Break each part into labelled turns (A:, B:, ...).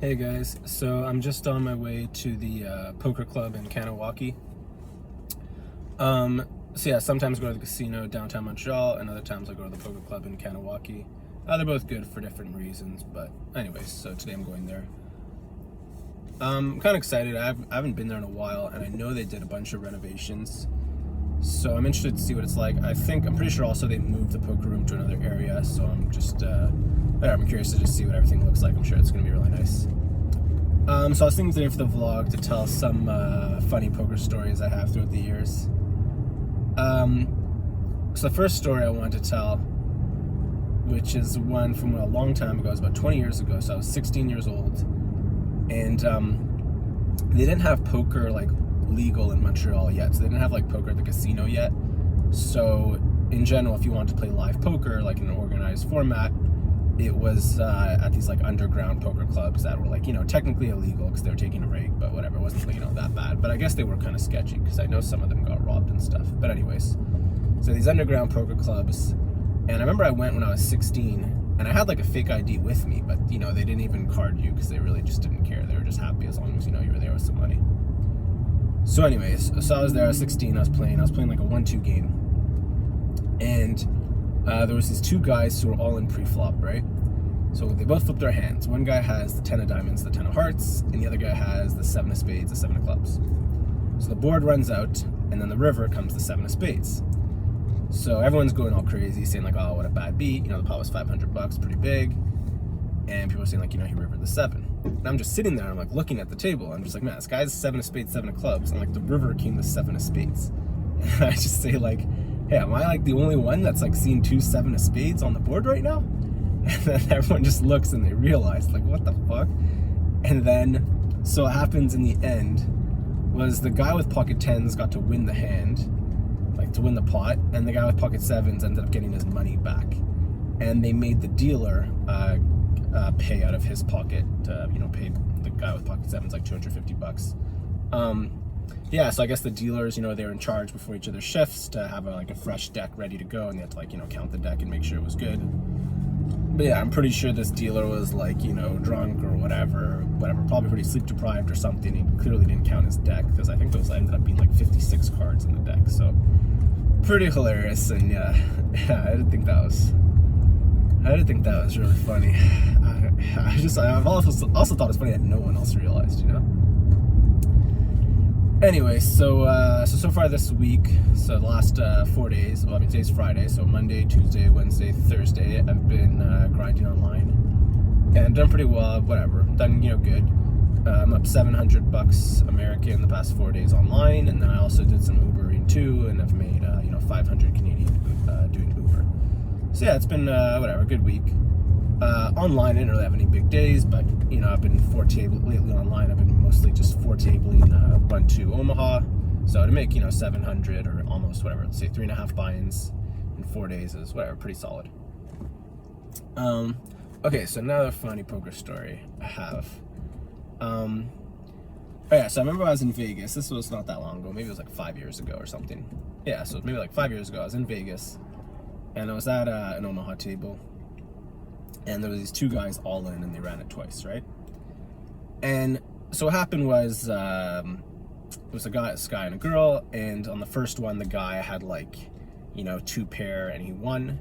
A: Hey guys, so I'm just on my way to the poker club in Kanawaki. So yeah, sometimes I go to the casino downtown Montreal, and other times I go to the poker club in Kanawaki. They're both good for different reasons, but anyways, so today I'm going there. I'm kind of excited. I haven't been there in a while, and I know they did a bunch of renovations, so I'm interested to see what it's like. I'm pretty sure also they moved the poker room to another area, so I'm just I'm curious to just see what everything looks like. I'm sure it's going to be really nice. So I was thinking today for the vlog to tell some funny poker stories I have throughout the years. So the first story I wanted to tell, which is one from a long time ago, it was about 20 years ago, so I was 16 years old, and they didn't have poker like legal in Montreal yet, so they didn't have like poker at the casino yet. So in general, if you wanted to play live poker like in an organized format, it was at these like underground poker clubs that were like, technically illegal because they were taking a rake, but whatever, it wasn't that bad. But I guess they were kind of sketchy because I know some of them got robbed and stuff. But anyways, so these underground poker clubs, and I remember I went when I was 16, and I had like a fake ID with me, but they didn't even card you because they really just didn't care. They were just happy as long as you were there with some money. So anyways, so I was there, I was 16, I was playing like a 1-2 game, and there was these two guys who were all in pre-flop, right? So they both flipped their hands. One guy has the 10 of diamonds, the 10 of hearts, and the other guy has the 7 of spades, the 7 of clubs. So the board runs out, and then the river comes the 7 of spades. So everyone's going all crazy, saying like, oh, what a bad beat. The pot was $500, pretty big. And people are saying like, he rivered the 7. And I'm just sitting there, I'm like looking at the table. I'm just like, man, this guy's 7 of spades, 7 of clubs. And like the river came the 7 of spades. And I just say like, hey, am I like the only one that's like seeing 2 7 of spades on the board right now? And then everyone just looks and they realize like, what the fuck? And then, so what happens in the end was the guy with pocket 10s got to win the hand, like to win the pot, and the guy with pocket 7s ended up getting his money back. And they made the dealer pay out of his pocket, pay the guy with pocket 7s like $250. Yeah, so I guess the dealers, they were in charge before each of their shifts to have a fresh deck ready to go, and they had to count the deck and make sure it was good. But yeah, I'm pretty sure this dealer was drunk or whatever, probably pretty sleep deprived or something. He clearly didn't count his deck, because I think those ended up being 56 cards in the deck, so pretty hilarious. And yeah, I didn't think that was really funny. I've also thought it was funny that no one else realized, Anyway, so far this week, so the last 4 days, well, today's Friday, so Monday, Tuesday, Wednesday, Thursday, I've been grinding online, and done pretty well, whatever, done, good. I'm up $700 American the past 4 days online, and then I also did some Ubering too, and I've made, 500 Canadian doing Uber. So yeah, it's been, whatever, good week. Online, I didn't really have any big days, but I've been lately online. I've been mostly just 4-tabling Ubuntu Omaha, so to make 700 or almost whatever, let's say 3.5 buy-ins in 4 days is whatever, pretty solid. Okay, so another funny poker story I have. Oh yeah, so I remember I was in Vegas. This was not that long ago. Maybe it was like 5 years ago or something. Yeah, so maybe like 5 years ago. I was in Vegas, and I was at an Omaha table. And there were these two guys all in, and they ran it twice, right? And so what happened was, it was this guy and a girl, and on the first one, the guy had 2 pair, and he won.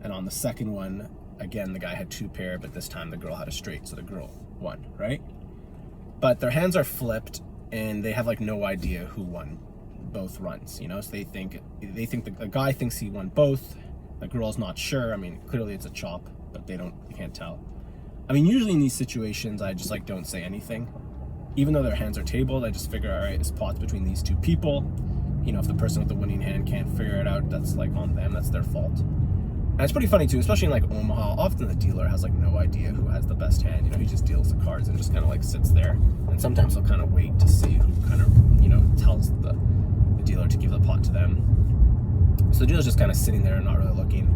A: And on the second one, again, the guy had 2 pair, but this time the girl had a straight, so the girl won, right? But their hands are flipped, and they have no idea who won both runs, so they think the guy thinks he won both. The girl's not sure. Clearly it's a chop, but they can't tell. Usually in these situations, I just don't say anything. Even though their hands are tabled, I just figure, all right, this pot's between these two people. If the person with the winning hand can't figure it out, that's on them, that's their fault. And it's pretty funny too, especially in Omaha, often the dealer has no idea who has the best hand. He just deals the cards and just kind of sits there. And sometimes he'll kind of wait to see who kind of, tells the dealer to give the pot to them. So the dealer's just kind of sitting there and not really looking.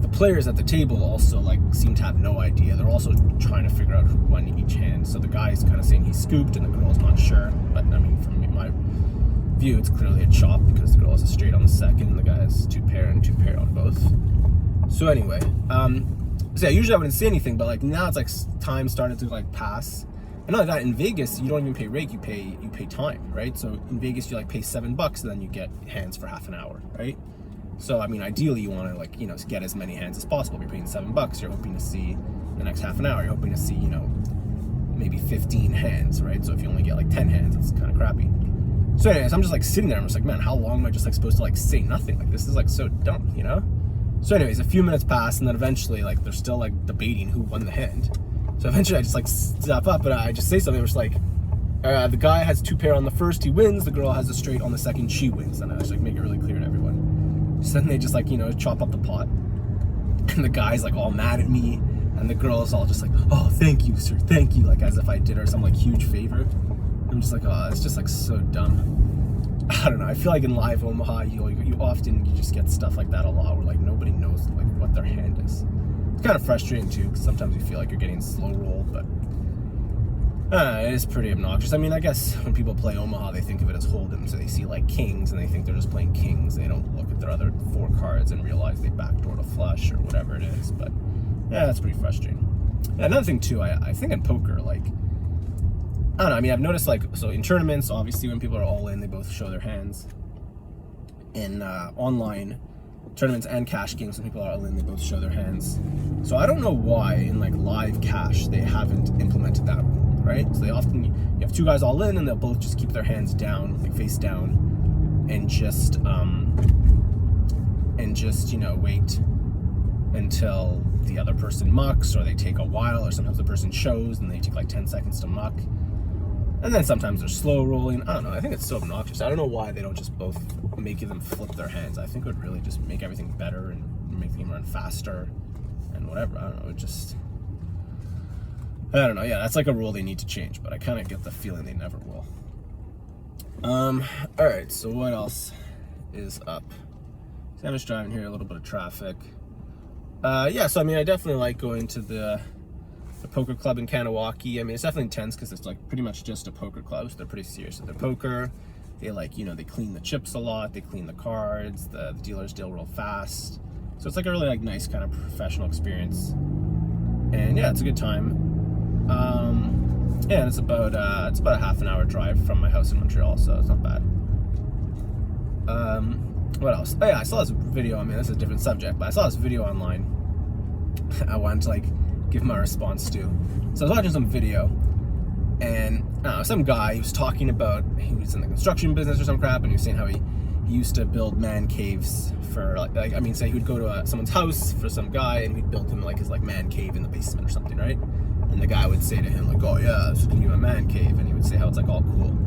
A: The players at the table also seem to have no idea. They're also trying to figure out who won each hand. So the guy's kind of saying he scooped and the girl's not sure. But from my view, it's clearly a chop because the girl has a straight on the second and the guy has 2 pair and 2 pair on both. So anyway, so yeah, usually I wouldn't say anything, but now it's time started to pass, And not that, in Vegas, you don't even pay rake, you pay time, right? So in Vegas, you like pay $7 and then you get hands for half an hour, right? So, I mean, ideally, you want to, like, you know, get as many hands as possible. If you're paying $7, you're hoping to see the next half an hour, you're hoping to see, you know, maybe 15 hands, right? So if you only get like 10 hands, it's kind of crappy. So anyways, I'm just like sitting there, I'm just like, man, how long am I just like supposed to like say nothing? Like, this is like so dumb, you know? So anyways, a few minutes pass, and then eventually, like, they're still like debating who won the hand. So eventually I just like step up and I just say something, which like, the guy has 2 pair on the first, he wins. The girl has a straight on the second, she wins. And I just like make it really clear to everyone. So then they just like, you know, chop up the pot. And the guy's like all mad at me. And the girl's all just like, oh, thank you, sir, thank you. Like, as if I did her some like huge favor. I'm just like, oh, it's just like so dumb. I don't know. I feel like in live Omaha, you often just get stuff like that a lot, where like nobody knows like what their hand is. It's kind of frustrating too, because sometimes you feel like you're getting slow roll, but it is pretty obnoxious. I mean, I guess when people play Omaha, they think of it as hold'em, so they see like kings and they think they're just playing kings. They don't look at their other 4 cards and realize they backdoored a flush or whatever it is. But yeah, that's pretty frustrating. Yeah, another thing too, I think in poker, like, I don't know, I mean, I've noticed, like, so in tournaments, obviously when people are all in, they both show their hands. In online tournaments and cash games, when people are all in, they both show their hands. So I don't know why in like live cash they haven't implemented that rule, right? So they often, you have 2 guys all in and they'll both just keep their hands down, like face down, and just you know, wait until the other person mucks, or they take a while, or sometimes the person shows and they take like 10 seconds to muck. And then sometimes they're slow rolling. I don't know. I think it's so obnoxious. I don't know why they don't just both make them flip their hands. I think it would really just make everything better and make the game run faster and whatever. I don't know. It just, I don't know. Yeah, that's like a rule they need to change, but I kind of get the feeling they never will. All right. So what else is up? So I'm just driving here, a little bit of traffic. Yeah, so I mean, I definitely like going to the poker club in Kanawaki. I mean, it's definitely intense because it's like pretty much just a poker club. So they're pretty serious at their poker. They like, you know, they clean the chips a lot. They clean the cards. The dealers deal real fast. So it's like a really like nice kind of professional experience. And yeah, it's a good time. Yeah, and it's about a half an hour drive from my house in Montreal, so it's not bad. What else? Oh yeah, I saw this video. I mean, this is a different subject, but I saw this video online. I wanted to like give my response to. So I was watching some video, and some guy, he was talking about, he was in the construction business or some crap, and he was saying how he used to build man caves for like I mean, say he would go to someone's house for some guy, and he'd build him like his like man cave in the basement or something, right? And the guy would say to him like, oh yeah, this is gonna be my man cave, and he would say how it's like all cool.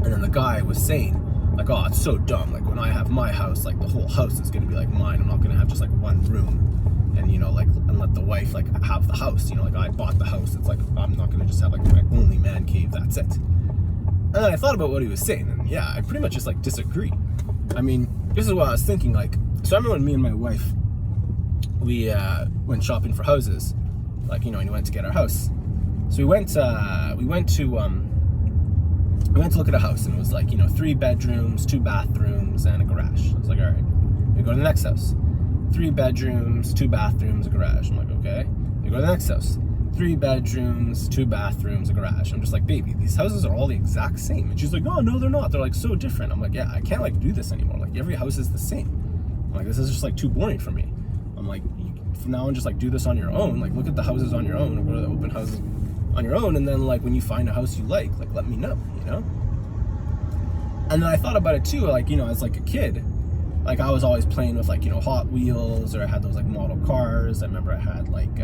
A: And then the guy was saying like, oh, it's so dumb, like when I have my house, like the whole house is gonna be like mine. I'm not gonna have just like one room. And you know, like, and let the wife like have the house, you know, like I bought the house, it's like I'm not gonna just have like my only man cave, that's it. And then I thought about what he was saying, and yeah, I pretty much just like disagree. I mean, this is what I was thinking, like, so I remember when me and my wife, we went shopping for houses, like, you know, and we went to get our house. So we went to look at a house, and it was like, you know, 3 bedrooms, 2 bathrooms, and a garage. I was like, all right, we go to the next house. 3 bedrooms, 2 bathrooms, a garage. I'm like, okay. We go to the next house. 3 bedrooms, 2 bathrooms, a garage. I'm just like, baby, these houses are all the exact same. And she's like, oh, no, they're not. They're like so different. I'm like, yeah, I can't like do this anymore. Like every house is the same. I'm like, this is just like too boring for me. I'm like, from now on, just like do this on your own. Like look at the houses on your own, or go to the open houses on your own. And then like when you find a house you like let me know, you know? And then I thought about it too, like, you know, as like a kid, like I was always playing with like, you know, Hot Wheels, or I had those like model cars. I remember I had like,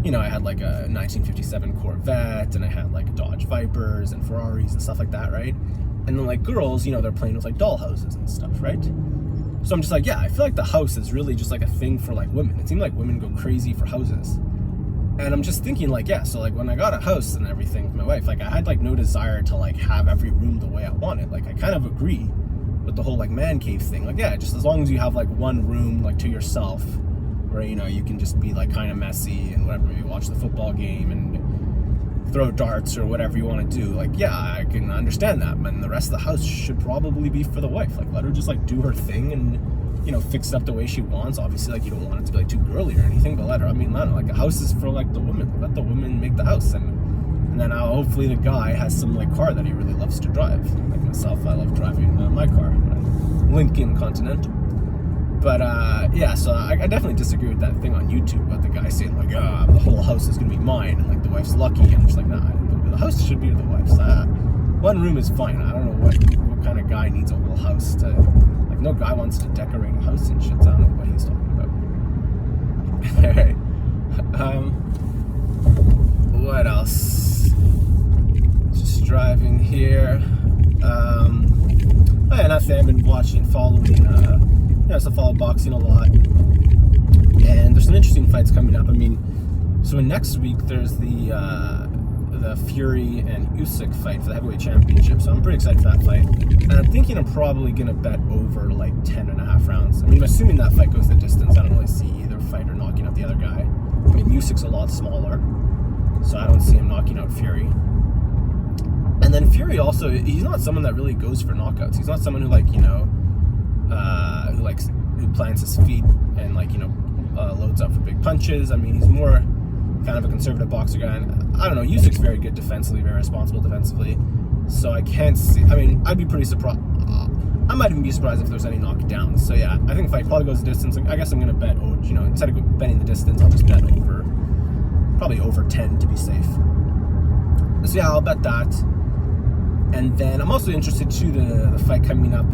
A: you know, I had like a 1957 Corvette, and I had like Dodge Vipers and Ferraris and stuff like that, right? And then like girls, you know, they're playing with like doll houses and stuff, right? So I'm just like, yeah, I feel like the house is really just like a thing for like women. It seemed like women go crazy for houses. And I'm just thinking like, yeah, so like when I got a house and everything with my wife, like I had like no desire to like have every room the way I wanted. Like I kind of agree with the whole like man cave thing. Like, yeah, just as long as you have like one room like to yourself, where, you know, you can just be like kind of messy and whatever, you watch the football game and throw darts or whatever you want to do. Like, yeah, I can understand that, but the rest of the house should probably be for the wife. Like, let her just like do her thing and, you know, fix it up the way she wants. Obviously, like, you don't want it to be like too girly or anything, but let her, I mean, I don't know, like a house is for like the woman. Let the woman make the house. And And then hopefully the guy has some like car that he really loves to drive. Like myself, I love driving my car, Lincoln Continental. But yeah, so I definitely disagree with that thing on YouTube about the guy saying like, the whole house is gonna be mine, like the wife's lucky. And I'm just like, nah, the house should be the wife's. One room is fine. I don't know what kind of guy needs a whole house to, like, no guy wants to decorate a house and shit, so I don't know what he's talking about. Alright. What else? Just driving here. Oh yeah, nothing. I've been following, I follow boxing a lot. And there's some interesting fights coming up. I mean, so next week there's the Fury and Usyk fight for the heavyweight championship, so I'm pretty excited for that fight. And I'm thinking I'm probably gonna bet over like 10.5 rounds. I mean, assuming that fight goes the distance, I don't really see either fighter knocking out the other guy. I mean, Usyk's a lot smaller, so I don't see him knocking out Fury. And then Fury also, he's not someone that really goes for knockouts. He's not someone who who plants his feet and loads up for big punches. I mean, he's more kind of a conservative boxer guy. And I don't know, Usyk's very good defensively, very responsible defensively. So I can't see, I mean, I'd be pretty surprised. I might even be surprised if there's any knockdowns. So yeah, I think the fight probably goes the distance. I guess I'm going to bet, instead of betting the distance, I'll just bet probably over 10 to be safe. So yeah, I'll bet that. And then I'm also interested too, the fight coming up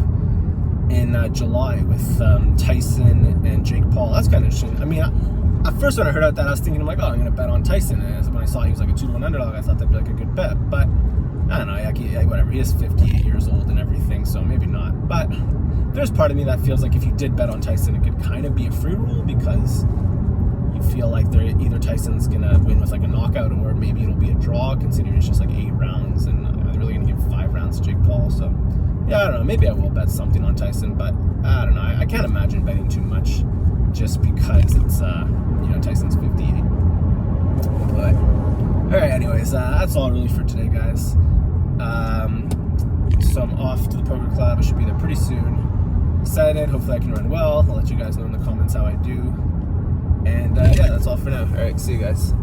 A: in July with Tyson and Jake Paul. That's kind of interesting. I mean, at first when I heard about that, I was thinking, I'm like, oh, I'm going to bet on Tyson. And when I saw he was like a 2-1 underdog, I thought that'd be like a good bet. But I don't know, whatever. He is 58 years old and everything, so maybe not. But there's part of me that feels like if you did bet on Tyson, it could kind of be a free roll, because you feel like either Tyson's going to win with like a knockout, or maybe it'll be a draw, considering it's just like 8 rounds, and they're really going to give 5 rounds to Jake Paul. So yeah, I don't know. Maybe I will bet something on Tyson, but I don't know. I can't imagine betting too much, just because it's Tyson's 58. But alright, anyways, that's all really for today, guys. So I'm off to the poker club. I should be there pretty soon. Excited. Hopefully I can run well. I'll let you guys know in the comments how I do. And yeah, that's all for now. Alright, see you guys.